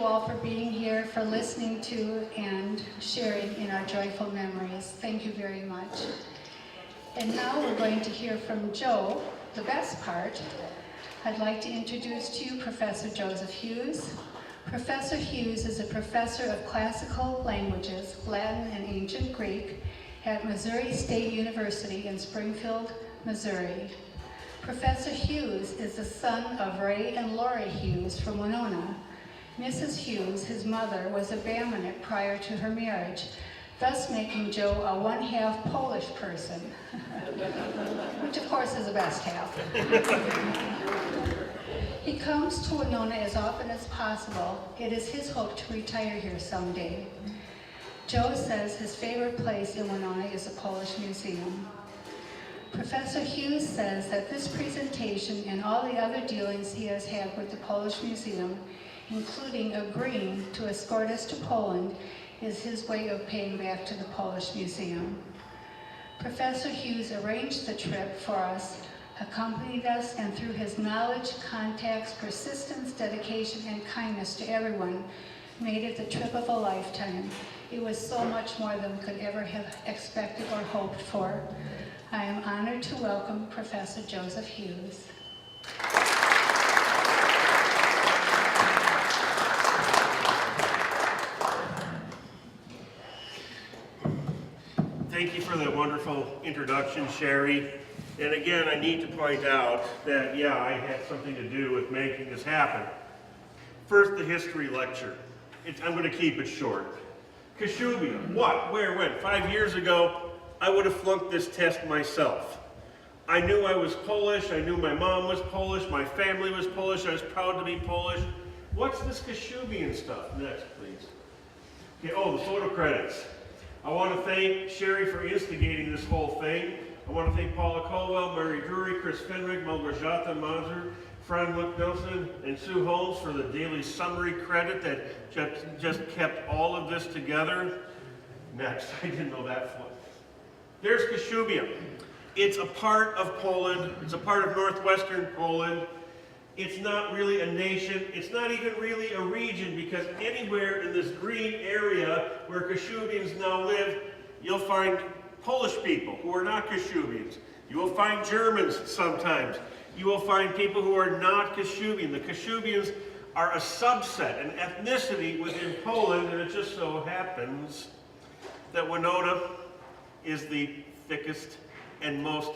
all for being here, for listening to and sharing in our joyful memories. Thank you very much. And now we're going to hear from Joe, the best part. I'd like to introduce to you Professor Joseph Hughes. Professor Hughes is a professor of classical languages, Latin and ancient Greek, at Missouri State University in Springfield, Missouri. Professor Hughes is the son of Ray and Lori Hughes from Winona. Mrs. Hughes, his mother, was a Bamonic prior to her marriage, thus making Joe a one-half Polish person, which of course is the best half. He comes to Winona as often as possible. It is his hope to retire here someday. Joe says his favorite place in Winona is the Polish Museum. Professor Hughes says that this presentation and all the other dealings he has had with the Polish Museum, including agreeing to escort us to Poland, is his way of paying back to the Polish Museum. Professor Hughes arranged the trip for us, accompanied us, and through his knowledge, contacts, persistence, dedication, and kindness to everyone, made it the trip of a lifetime. It was so much more than we could ever have expected or hoped for. I am honored to welcome Professor Joseph Hughes. Thank you for that wonderful introduction, Sherry. And again, I need to point out that, yeah, I had something to do with making this happen. First, the history lecture. I'm going to keep it short. Kashubia, what, where, when? 5 years ago, I would have flunked this test myself. I knew I was Polish, I knew my mom was Polish, my family was Polish, I was proud to be Polish. What's this Kashubian stuff? Next, please. Okay, oh, the photo credits. I want to thank Sherry for instigating this whole thing. I want to thank Paula Colwell, Mary Drury, Chris Fenrick, Malgorzata, Mazur, Fran Luke-Nelson, and Sue Holmes for the daily summary credit that just kept all of this together. Next, I didn't know that one. There's Kashubia. It's a part of Poland. It's a part of northwestern Poland. It's not really a nation. It's not even really a region, because anywhere in this green area where Kashubians now live, you'll find Polish people who are not Kashubians. You will find Germans sometimes. You will find people who are not Kashubian. The Kashubians are a subset, an ethnicity within Poland, and it just so happens that Winona is the thickest and most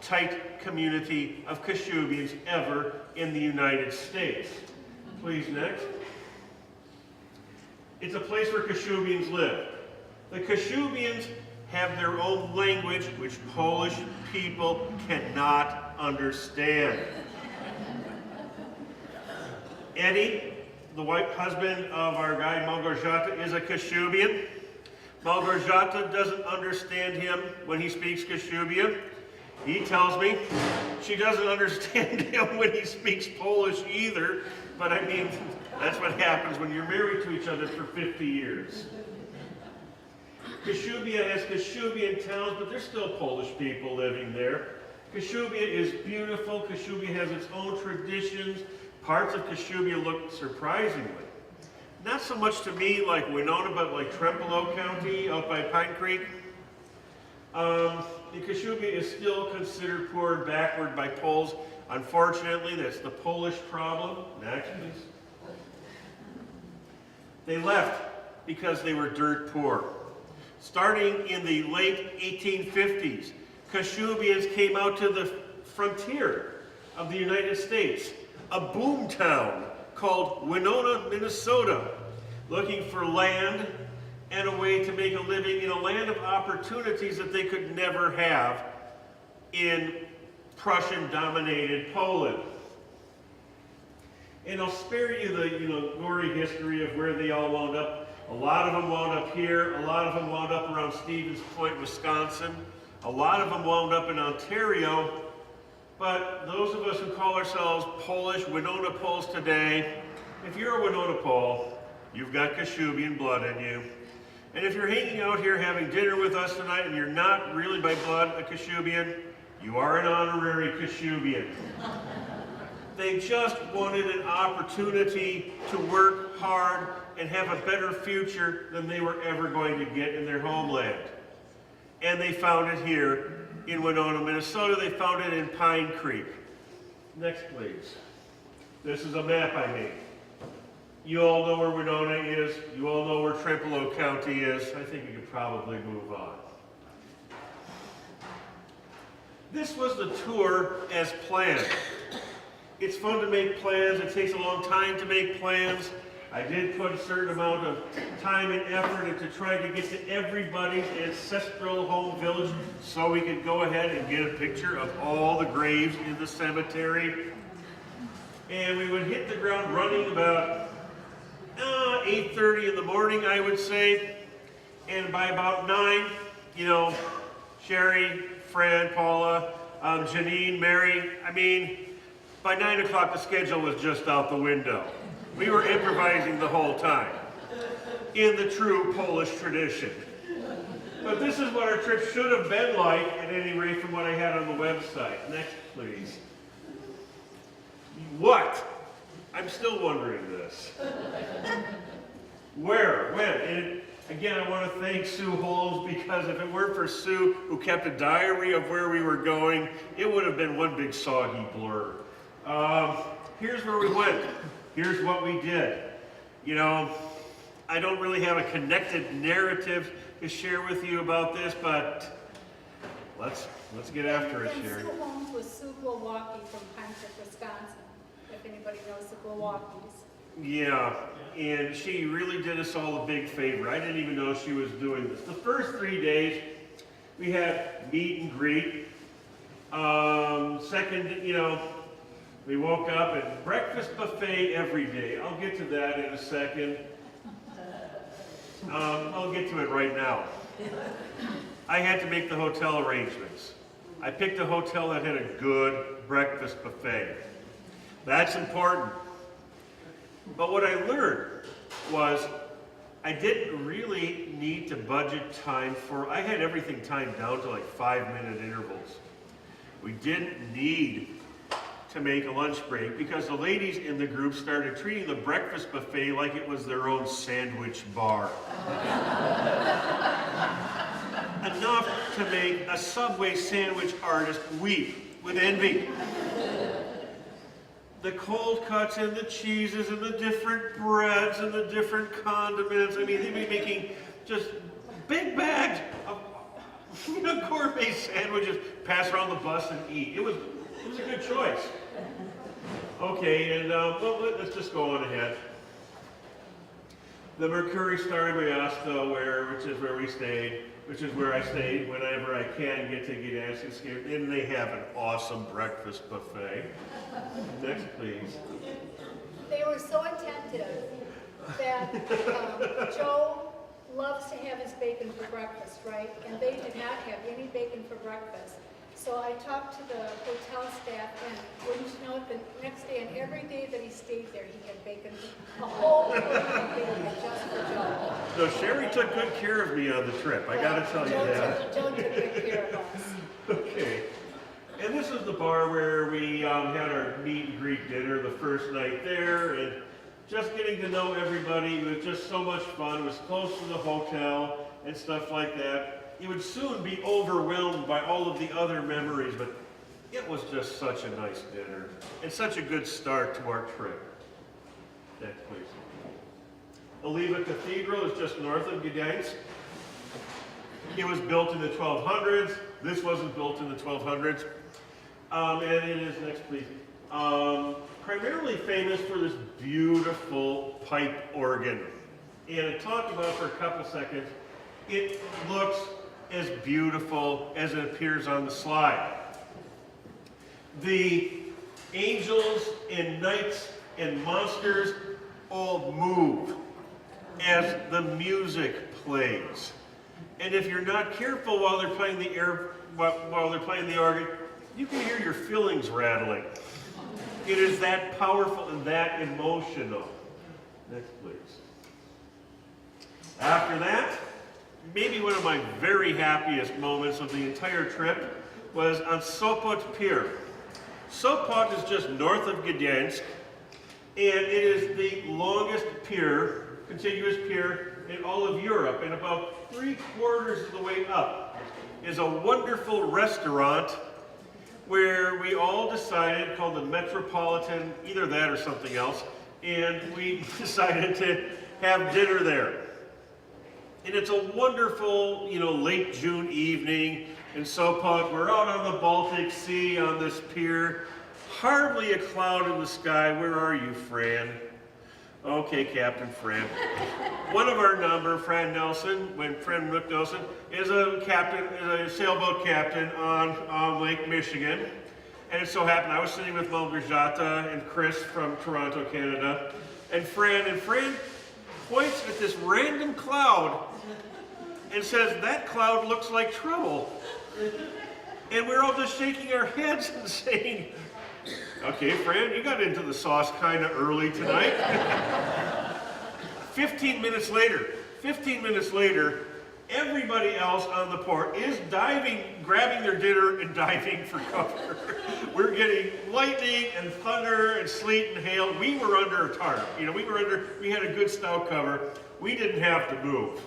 tight community of Kashubians ever in the United States. Please, next. It's a place where Kashubians live. The Kashubians have their own language which Polish people cannot understand. Eddie, the white husband of our guy Malgorzata, is a Kashubian. Malgorzata doesn't understand him when he speaks Kashubian. He tells me she doesn't understand him when he speaks Polish either, but I mean, that's what happens when you're married to each other for 50 years. Kashubia has Kashubian towns, but there's still Polish people living there. Kashubia is beautiful. Kashubia has its own traditions. Parts of Kashubia look surprisingly, not so much to me like Winona, but like Trempealeau County out by Pine Creek. The Kashubia is still considered poor and backward by Poles. Unfortunately, that's the Polish problem. Next, please. They left because they were dirt poor. Starting in the late 1850s, Kashubians came out to the frontier of the United States, a boom town called Winona, Minnesota, looking for land and a way to make a living in a land of opportunities that they could never have in Prussian-dominated Poland. And I'll spare you the gory history of where they all wound up. A lot of them wound up here. A lot of them wound up around Stevens Point, Wisconsin. A lot of them wound up in Ontario. But those of us who call ourselves Polish, Winona Poles today, if you're a Winona Pole, you've got Kashubian blood in you. And if you're hanging out here having dinner with us tonight and you're not really by blood a Kashubian, you are an honorary Kashubian. They just wanted an opportunity to work hard and have a better future than they were ever going to get in their homeland. And they found it here in Winona, Minnesota. They found it in Pine Creek. Next, please. This is a map I made. You all know where Winona is. You all know where Trempealeau County is. I think we could probably move on. This was the tour as planned. It's fun to make plans. It takes a long time to make plans. I did put a certain amount of time and effort into trying to get to everybody's ancestral home village so we could go ahead and get a picture of all the graves in the cemetery. And we would hit the ground running about 8:30 in the morning, I would say. And by about 9, you know, Sherry, Fran, Paula, Janine, Mary, I mean, by 9 o'clock the schedule was just out the window. We were improvising the whole time, in the true Polish tradition. But this is what our trip should have been like, at any rate from what I had on the website. Next, please. What? I'm still wondering this. Where? When? And again, I want to thank Sue Holmes, because if it weren't for Sue, who kept a diary of where we were going, it would have been one big soggy blur. Here's where we went. Here's what we did. You know, I don't really have a connected narrative to share with you about this, but let's get after it, Sherry. Sue Holmes was Sue Milwaukee from Pine Creek, Wisconsin, if anybody knows the Milwaukees. Yeah, and she really did us all a big favor. I didn't even know she was doing this. The first 3 days, we had meet and greet. Second, you know, we woke up and breakfast buffet every day. I'll get to that in a second. I'll get to it right now. I had to make the hotel arrangements. I picked a hotel that had a good breakfast buffet. That's important. But what I learned was I didn't really need to budget time for, I had everything timed down to like 5-minute intervals. We didn't need to make a lunch break because the ladies in the group started treating the breakfast buffet like it was their own sandwich bar. Enough to make a Subway sandwich artist weep with envy. The cold cuts and the cheeses and the different breads and the different condiments. I mean, they'd be making just big bags of gourmet sandwiches, pass around the bus and eat. It was a good choice. Okay, and well, let's just go on ahead. The Mercure Star in Miasto, which is where we stayed, which is where I stay whenever I can get to Gdansk, and they have an awesome breakfast buffet. Next, please. They were so attentive that Joe loves to have his bacon for breakfast, right? And they did not have any bacon for breakfast. So I talked to the hotel staff, and wouldn't you know it, the next day and every day that he stayed there, he had bacon, a whole plate of bacon just for Joe. So Sherry took good care of me on the trip, I gotta tell you that. Joe took good care of us. Okay. And this is the bar where we had our meet and greet dinner the first night there, and just getting to know everybody. It was just so much fun. It was close to the hotel and stuff like that. You would soon be overwhelmed by all of the other memories, but it was just such a nice dinner and such a good start to our trip. Next, please. Oliwa Cathedral is just north of Gdansk. It was built in the 1200s. This wasn't built in the 1200s. And it is, next please, primarily famous for this beautiful pipe organ. And I talked about it for a couple seconds. It looks as beautiful as it appears on the slide. The angels and knights and monsters all move as the music plays. And if you're not careful while they're playing the organ, you can hear your fillings rattling. It is that powerful and that emotional. Next, please. After that, maybe one of my very happiest moments of the entire trip was on Sopot Pier. Sopot is just north of Gdansk, and it is the longest pier, contiguous pier in all of Europe, and about 3/4 of the way up is a wonderful restaurant where we all decided, called the Metropolitan, either that or something else, and we decided to have dinner there. And it's a wonderful, late June evening in Sopot. We're out on the Baltic Sea on this pier. Hardly a cloud in the sky. Where are you, Fran? Okay, Captain Fran. One of our number, Fran Nelson, Fran Rook Nelson, is a sailboat captain on Lake Michigan. And it so happened I was sitting with Malgorzata and Chris from Toronto, Canada. And Fran points at this random cloud and says, "That cloud looks like trouble." And we're all just shaking our heads and saying, "Okay, Fran, you got into the sauce kind of early tonight." 15 minutes later, everybody else on the port is diving, grabbing their dinner and diving for cover. We're getting lightning and thunder and sleet and hail. We were under a tarp. We had a good stout cover. We didn't have to move.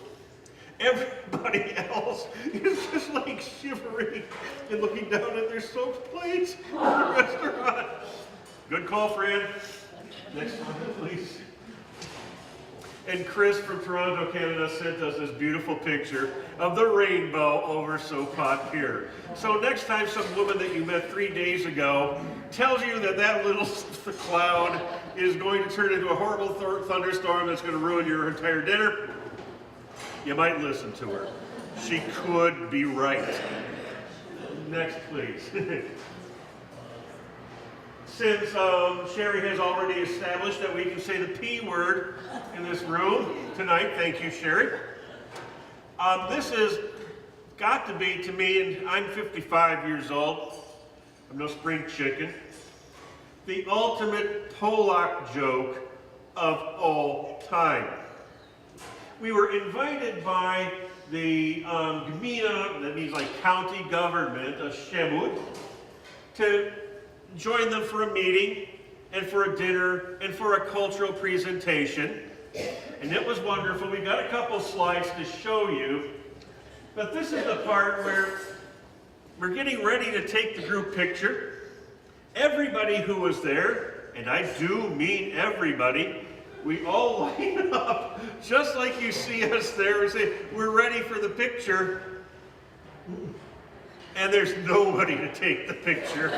Everybody else is just like shivering and looking down at their soaked plates in the restaurant. Good call, Fran. Next one, please. And Chris from Toronto, Canada sent us this beautiful picture of the rainbow over Sopot Pier. So next time some woman that you met 3 days ago tells you that little cloud is going to turn into a horrible thunderstorm that's going to ruin your entire dinner, you might listen to her. She could be right. Next, please. Since Sherry has already established that we can say the P word in this room tonight, thank you, Sherry. This has got to be, to me, and I'm 55 years old, I'm no spring chicken, the ultimate Polak joke of all time. We were invited by the Gmina, that means like county government of Szemud, to join them for a meeting and for a dinner and for a cultural presentation. And it was wonderful. We've got a couple slides to show you, but this is the part where we're getting ready to take the group picture. Everybody who was there, and I do mean everybody, we all line up just like you see us there and say, "We're ready for the picture." And there's nobody to take the picture.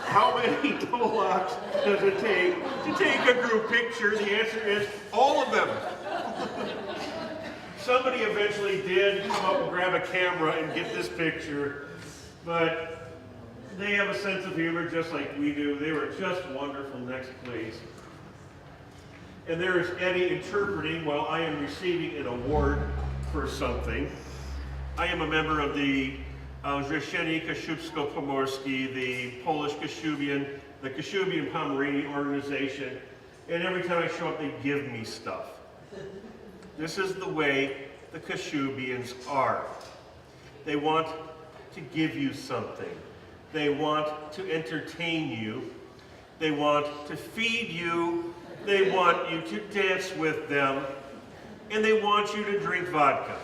How many Polacks does it take to take a group picture? The answer is all of them. Somebody eventually did come up and grab a camera and get this picture, but they have a sense of humor just like we do. They were just wonderful. Next, please. And there is Eddie interpreting while I am receiving an award for something. I am a member of the Wdzydze Kashubsko-Pomorski, the Polish Kashubian, the Kashubian Pomeranian organization, and every time I show up they give me stuff. This is the way the Kashubians are. They want to give you something. They want to entertain you. They want to feed you. They want you to dance with them. And they want you to drink vodka.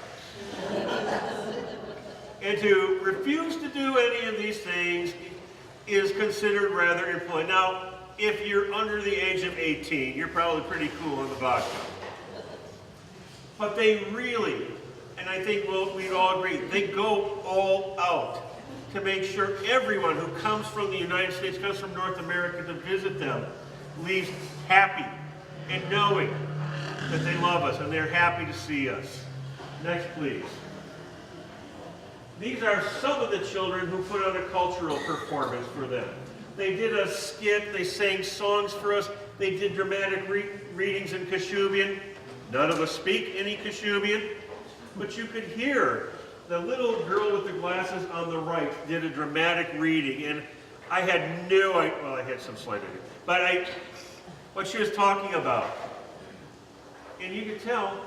And to refuse to do any of these things is considered rather impolite. Now, if you're under the age of 18, you're probably pretty cool on the vodka. But they really, and I think we'd all agree, they go all out to make sure everyone who comes from the United States, comes from North America to visit them, leaves happy and knowing that they love us and they're happy to see us. Next, please. These are some of the children who put on a cultural performance for them. They did a skit, they sang songs for us, they did dramatic readings in Kashubian. None of us speak any Kashubian, but you could hear the little girl with the glasses on the right did a dramatic reading, and I had no idea, well, I had some slight idea, but what she was talking about. And you could tell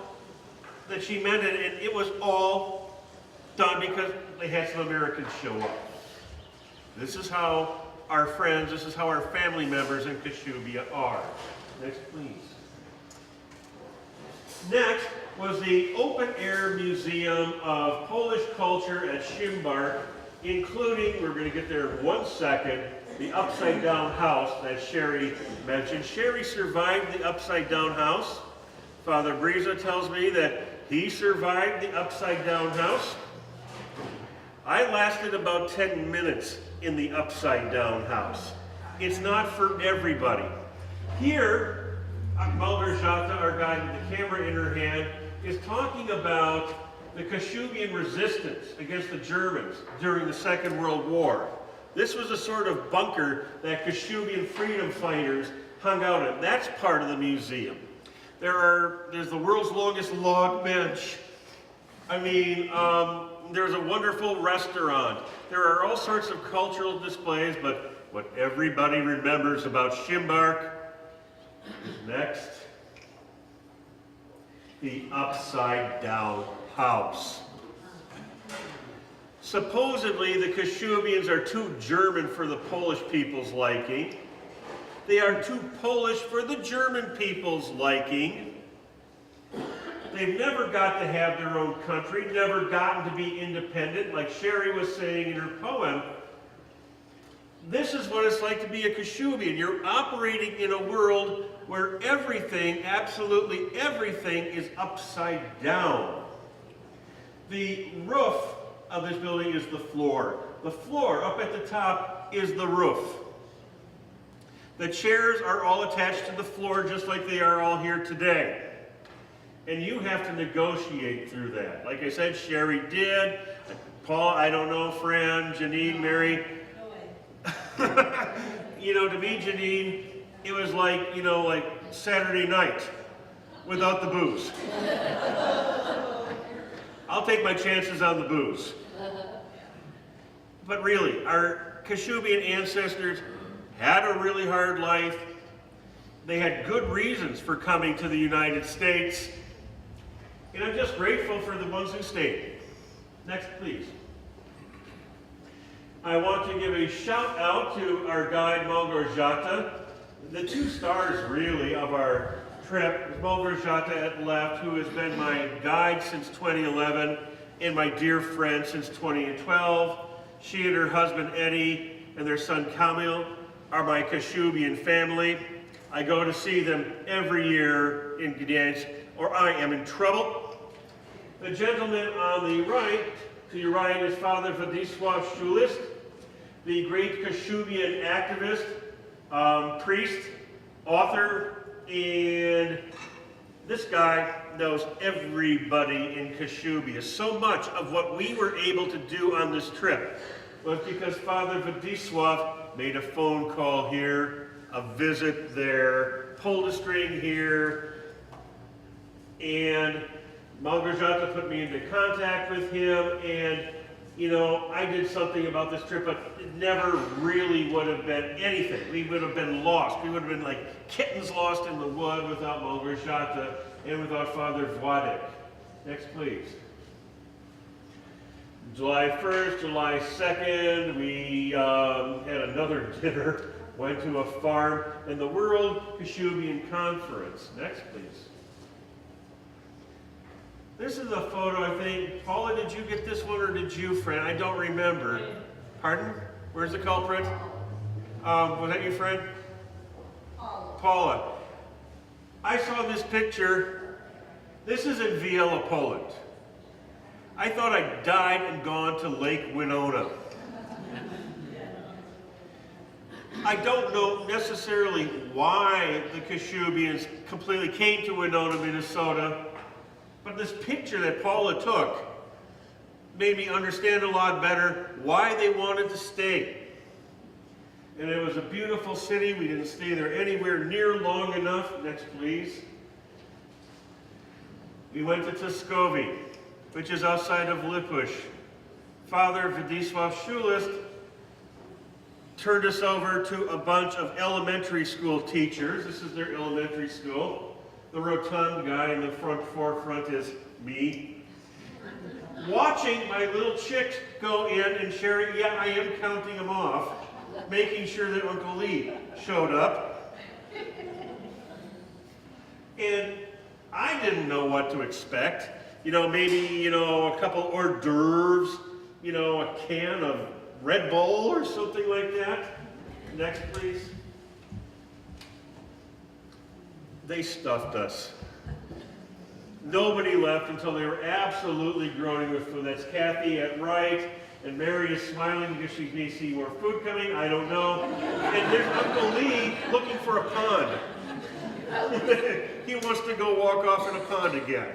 that she meant it, and it was all done because they had some Americans show up. This is how our friends, this is how our family members in Kashubia are. Next, please. Next was the open-air museum of Polish culture at Szymbark, including, we're going to get there in 1 second, the upside-down house that Sherry mentioned. Sherry survived the upside-down house. Father Briza tells me that he survived the upside-down house. I lasted about 10 minutes in the upside-down house. It's not for everybody. Here, Malgorzata, our guide with the camera in her hand, is talking about the Kashubian resistance against the Germans during the Second World War. This was a sort of bunker that Kashubian freedom fighters hung out in. That's part of the museum. There's the world's longest log bench. I mean, there's a wonderful restaurant. There are all sorts of cultural displays, but what everybody remembers about Szymbark is next. The upside-down house. Supposedly, the Kashubians are too German for the Polish people's liking. They are too Polish for the German people's liking. They've never got to have their own country, never gotten to be independent, like Sherry was saying in her poem. This is what it's like to be a Kashubian. You're operating in a world where everything, absolutely everything, is upside down. The roof of this building is the floor. The floor up at the top is the roof. The chairs are all attached to the floor just like they are all here today. And you have to negotiate through that. Like I said, Sherry did. Paul, I don't know, Fran, Janine, Mary. You know, to me, Janine, it was like, you know, like Saturday night without the booze. I'll take my chances on the booze. But really, our Kashubian ancestors had a really hard life. They had good reasons for coming to the United States. And I'm just grateful for the ones who stayed. Next, please. I want to give a shout out to our guide, Malgorzata. The two stars, really, of our trip is Malgorzata at left, who has been my guide since 2011 and my dear friend since 2012. She and her husband, Eddie, and their son, Kamil, are my Kashubian family. I go to see them every year in Gdansk, or I am in trouble. The gentleman on the right, to your right, is Father Wdzydze Szulist, the great Kashubian activist, priest, author, and this guy knows everybody in Kashubia. So much of what we were able to do on this trip was because Father Wdzydze made a phone call here, a visit there, pulled a string here, and Malgorzata put me into contact with him, and you know, I did something about this trip, but it never really would have been anything. We would have been lost. We would have been like kittens lost in the wood without Malgorzata and without Father Wdzydze. Next, please. July 1st, July 2nd, we had another dinner, went to a farm, and the World Kashubian Conference. Next, please. This is a photo, I think. Paula, did you get this one or did you, friend? I don't remember. Pardon? Where's the culprit? Was that your friend? Paula. I saw this picture. This is in Wiele, Poland. I thought I died and gone to Lake Winona. I don't know necessarily why the Kashubians completely came to Winona, Minnesota. But this picture that Paula took made me understand a lot better why they wanted to stay. And it was a beautiful city. We didn't stay there anywhere near long enough. Next, please. We went to Tuszkowy, which is outside of Lipush. Father Wdzydze Szulist turned us over to a bunch of elementary school teachers. This is their elementary school. The rotund guy in the forefront is me. Watching my little chicks go in and Sherry, yeah, I am counting them off. making sure that Uncle Lee showed up. And I didn't know what to expect. You know, maybe, you know, a couple hors d'oeuvres, you know, a can of Red Bull or something like that. Next, please. They stuffed us. Nobody left until they were absolutely groaning with food. That's Kathy at right, and Mary is smiling because she may see more food coming. I don't know. And there's Uncle Lee looking for a pond. He wants to go walk off in a pond again.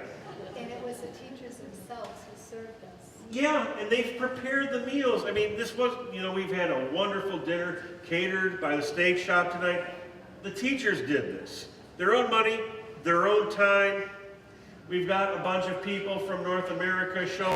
And it was the teachers themselves who served us. Yeah, and they've prepared the meals. I mean, this was, you know, we've had a wonderful dinner catered by the steak shop tonight. The teachers did this. Their own money, their own time. We've got a bunch of people from North America showing